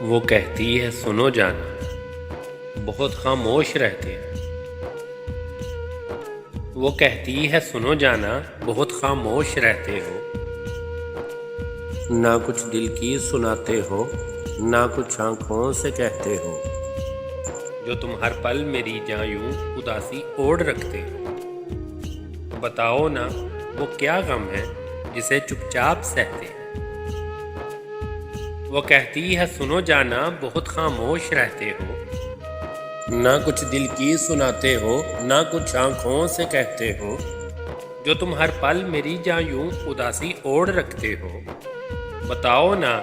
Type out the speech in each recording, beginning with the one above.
وہ کہتی ہے سنو جانا بہت خاموش رہتے ہیں۔ وہ کہتی ہے سنو جانا بہت خاموش رہتے ہو، نہ کچھ دل کی سناتے ہو، نہ کچھ آنکھوں سے کہتے ہو، جو تم ہر پل میری جاں یوں اداسی اوڑھ رکھتے ہو۔ بتاؤ نا وہ کیا غم ہے جسے چپ چاپ سہتے ہیں۔ وہ کہتی ہے سنو جانا بہت خاموش رہتے ہو، نہ کچھ دل کی سناتے ہو، نہ کچھ آنکھوں سے کہتے ہو، جو تم ہر پل میری جاں یوں اداسی اوڑھ رکھتے ہو۔ بتاؤ نا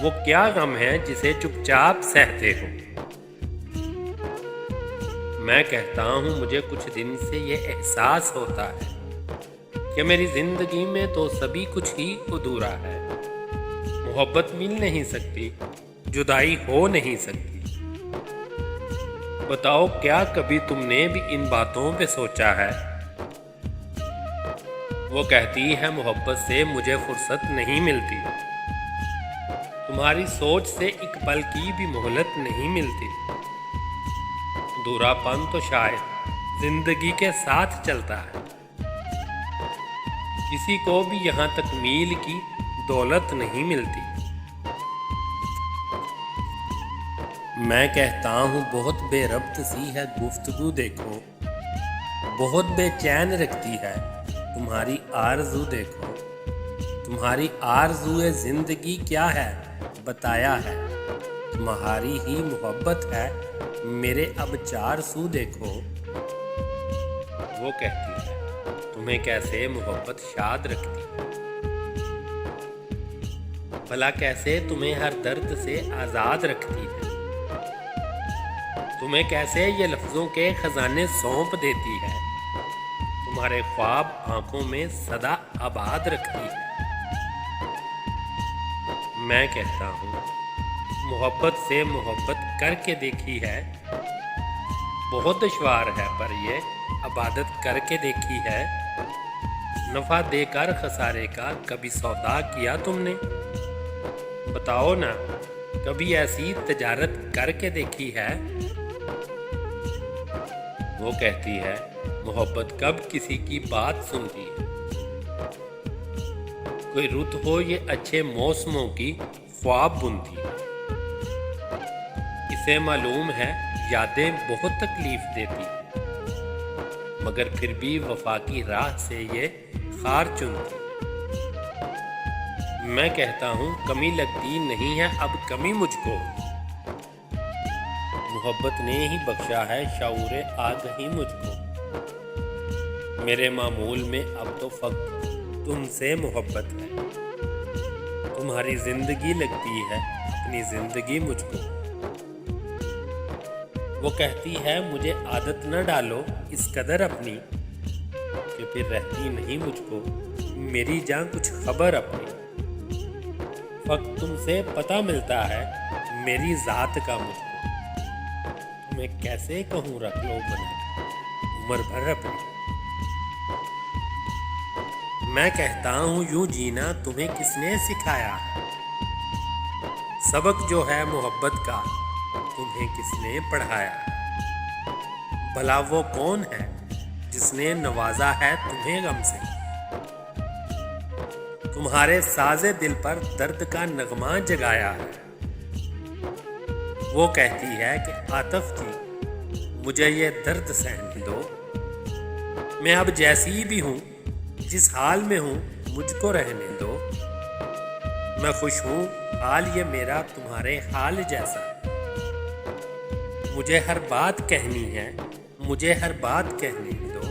وہ کیا غم ہے جسے چپ چاپ سہتے ہو۔ میں کہتا ہوں مجھے کچھ دن سے یہ احساس ہوتا ہے کہ میری زندگی میں تو سبھی کچھ ہی ادھورا ہے۔ محبت مل نہیں سکتی، جدائی ہو نہیں سکتی۔ بتاؤ کیا کبھی تم نے بھی ان باتوں پہ سوچا ہے؟ وہ کہتی ہے محبت سے مجھے فرصت نہیں ملتی، تمہاری سوچ سے ایک پل کی بھی مہلت نہیں ملتی۔ ادھورا پن تو شاید زندگی کے ساتھ چلتا ہے، کسی کو بھی یہاں تکمیل کی دولت نہیں ملتی۔ میں کہتا ہوں بہت بے ربط سی ہے گفتگو دیکھو، بہت بے چین رکھتی ہے تمہاری آرزو دیکھو۔ تمہاری آرزوئے زندگی کیا ہے بتایا ہے، تمہاری ہی محبت ہے میرے اب چار سو دیکھو۔ وہ کہتی ہے تمہیں کیسے محبت شاد رکھتی ہے، بھلا کیسے تمہیں ہر درد سے آزاد رکھتی ہے، تمہیں کیسے یہ لفظوں کے خزانے سونپ دیتی ہے، تمہارے خواب آنکھوں میں سدا آباد رکھتی ہے۔ میں کہتا ہوں محبت سے محبت کر کے دیکھی ہے، بہت دشوار ہے پر یہ عبادت کر کے دیکھی ہے۔ نفع دے کر خسارے کا کبھی سودا کیا تم نے؟ بتاؤ نا کبھی ایسی تجارت کر کے دیکھی ہے؟ وہ کہتی ہے محبت کب کسی کی بات سنتی ہے، کوئی رت ہو یہ اچھے موسموں کی خواب بنتی ہے۔ اسے معلوم ہے یادیں بہت تکلیف دیتی ہیں، مگر پھر بھی وفا کی راہ سے یہ خار چنتی۔ میں کہتا ہوں کمی لگتی نہیں ہے اب کمی مجھ کو، محبت نے ہی بخشا ہے شعور آگہی مجھ کو۔ میرے معمول میں اب تو فقط تم سے محبت ہے، تمہاری زندگی لگتی ہے اپنی زندگی مجھ کو۔ وہ کہتی ہے مجھے عادت نہ ڈالو اس قدر اپنی، کہ پھر رہتی نہیں مجھ کو میری جاں کچھ خبر اپنی۔ فقط تم سے پتہ ملتا ہے میری ذات کا مجھ کو، تمہیں کیسے کہوں رکھ لو بنا عمر بھر اپنی۔ میں کہتا ہوں یوں جینا تمہیں کس نے سکھایا ہے، سبق جو ہے محبت کا تمہیں کس نے پڑھایا ہے۔ بھلا وہ کون ہے جس نے نوازا ہے تمہیں غم سے، تمہارے سازے دل پر درد کا نغمہ جگایا ہے۔ وہ کہتی ہے کہ عاطف جی مجھے یہ درد سہنے دو، میں اب جیسی بھی ہوں جس حال میں ہوں مجھ کو رہنے دو۔ میں خوش ہوں حال یہ میرا تمہارے حال جیسا، مجھے ہر بات کہنی ہے مجھے ہر بات کہنے دو۔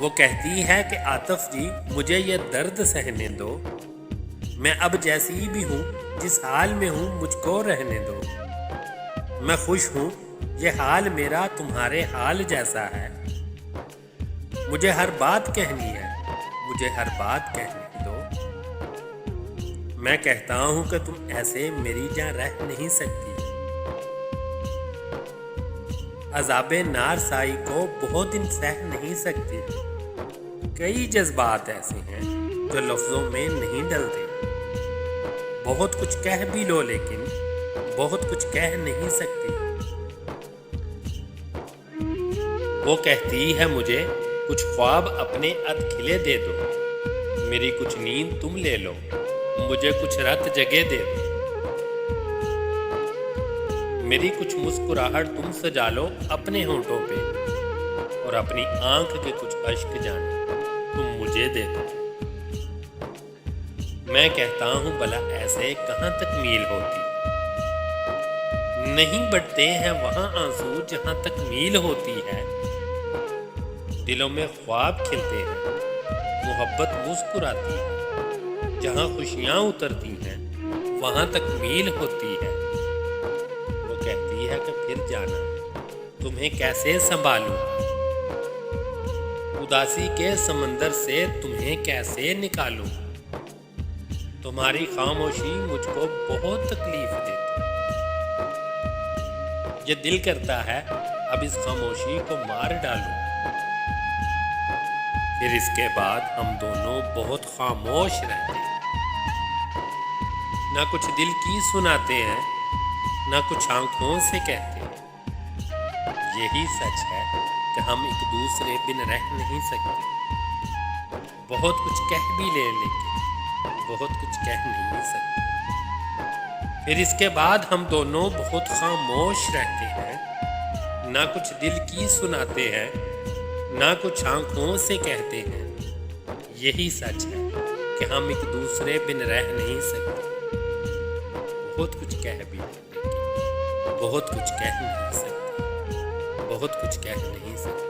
وہ کہتی ہے کہ عاطف جی مجھے یہ درد سہنے دو، میں اب جیسی بھی ہوں جس حال میں ہوں مجھ کو رہنے دو۔ میں خوش ہوں یہ حال میرا تمہارے حال جیسا ہے، مجھے ہر بات کہنی ہے مجھے ہر بات کہنے دو۔ میں کہتا ہوں کہ تم ایسے میری جاں رہ نہیں سکتی، عذاب نار سائی کو بہت دن سہ نہیں سکتی۔ کئی جذبات ایسے ہیں جو لفظوں میں نہیں ڈلتے، بہت کچھ کہہ بھی لو لیکن بہت کچھ کہہ نہیں سکتی۔ وہ کہتی ہے مجھے کچھ خواب اپنے ادھ کھلے دے دو، میری کچھ نیند تم لے لو، مجھے کچھ رات جگہ دے دو، میری کچھ مسکراہٹ تم سجا لو اپنے ہونٹوں پہ، اور اپنی آنکھ کے کچھ اشک جانے تم مجھے دے دو۔ میں کہتا ہوں بھلا ایسے کہاں تک میل ہوتی، نہیں بڑھتے ہیں وہاں آنسو جہاں تک میل ہوتی ہے، دلوں میں خواب کھلتے ہیں، محبت مسکراتی ہے، جہاں خوشیاں اترتی ہیں وہاں تک میل ہوتی ہے۔ وہ کہتی ہے کہ پھر جانا، تمہیں کیسے سنبھالوں، اداسی کے سمندر سے تمہیں کیسے نکالوں، تمہاری خاموشی مجھ کو بہت تکلیف دیتی، یہ دل کرتا ہے اب اس خاموشی کو مار ڈالوں۔ پھر اس کے بعد ہم دونوں بہت خاموش رہتے ہیں، نہ کچھ دل کی سناتے ہیں، نہ کچھ آنکھوں سے کہتے ہیں۔ یہی سچ ہے کہ ہم ایک دوسرے بن رہ نہیں سکتے، بہت کچھ کہہ بھی لے لیکن بہت کچھ کہہ نہیں سکتے۔ پھر اس کے بعد ہم دونوں بہت خاموش رہتے ہیں، نہ کچھ دل کی سناتے ہیں، نہ کچھ آنکھوں سے کہتے ہیں۔ یہی سچ ہے کہ ہم ایک دوسرے بن رہ نہیں سکتے، بہت کچھ کہہ بھی لیکن بہت کچھ کہہ نہیں سکتے، بہت کچھ کہہ نہیں سکتے۔